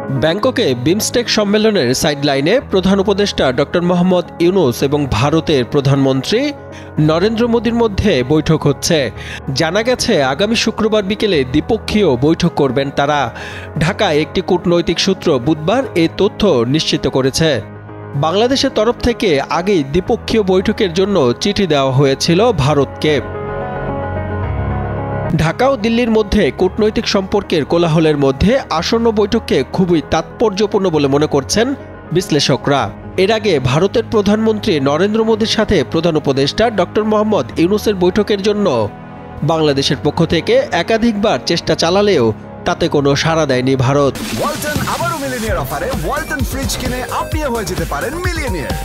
ব্যাংককে বিমস্টেক সম্মেলনের সাইডলাইনে প্রধান উপদেষ্টা ডক্টর মোহাম্মদ ইউনূস এবং ভারতের প্রধানমন্ত্রী নরেন্দ্র মোদীর মধ্যে বৈঠক হচ্ছে। জানা গেছে আগামী শুক্রবার বিকেলে দ্বিপক্ষীয় বৈঠক করবেন তারা। ঢাকায় একটি কূটনৈতিক সূত্র বুধবার এই তথ্য নিশ্চিত করেছে। বাংলাদেশের তরফ থেকে আগেই দ্বিপক্ষীয় বৈঠকের জন্য চিঠি দেওয়া হয়েছিল ভারতকে। ঢাকা ও দিল্লির মধ্যে কূটনৈতিক সম্পর্কের কোলাহলের মধ্যে আসন্ন বৈঠককে খুবই তাৎপর্যপূর্ণ বলে মনে করছেন বিশ্লেষকরা। এর আগে ভারতের প্রধানমন্ত্রী নরেন্দ্র মোদীর সাথে প্রধান উপদেষ্টা ডক্টর মোহাম্মদ ইউনূসের বৈঠকের জন্য বাংলাদেশের পক্ষ থেকে একাধিকবার চেষ্টা চালালেও তাতে কোনো সাড়া দেয়নি ভারত। ওয়ালটন আবারও মিলিয়নিয়ার অফারে ওয়ালটন ফ্রিজ কিনে আপনিও হয়ে যেতে পারেন মিলিয়নিয়ার।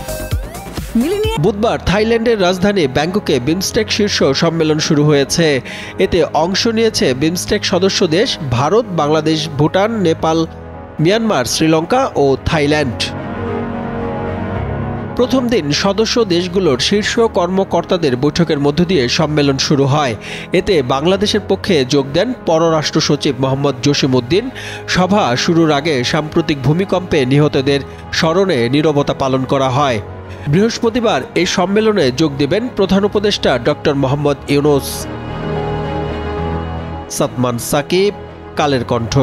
বুধবার থাইল্যান্ডের রাজধানী ব্যাংককে বিমস্টেক শীর্ষ সম্মেলন শুরু হয়েছে। এতে অংশ নিয়েছে বিমস্টেক সদস্য দেশ ভারত, বাংলাদেশ, ভুটান, নেপাল, মিয়ানমার, শ্রীলঙ্কা ও থাইল্যান্ড। প্রথম দিন সদস্য দেশগুলোর শীর্ষ কর্মকর্তাদের বৈঠকের মধ্য দিয়ে সম্মেলন শুরু হয়। এতে বাংলাদেশের পক্ষে যোগ দেন পররাষ্ট্র সচিব মোহাম্মদ জসিমউদ্দিন। সভা শুরুর আগে সাম্প্রতিক ভূমিকম্পে নিহতদের স্মরণে নীরবতা পালন করা হয়। বৃহস্পতিবার এই সম্মেলনে যোগ দেবেন প্রধান উপদেষ্টা ডক্টর মোহাম্মদ ইউনূস। সাদমান সাকিব, কালের কণ্ঠ।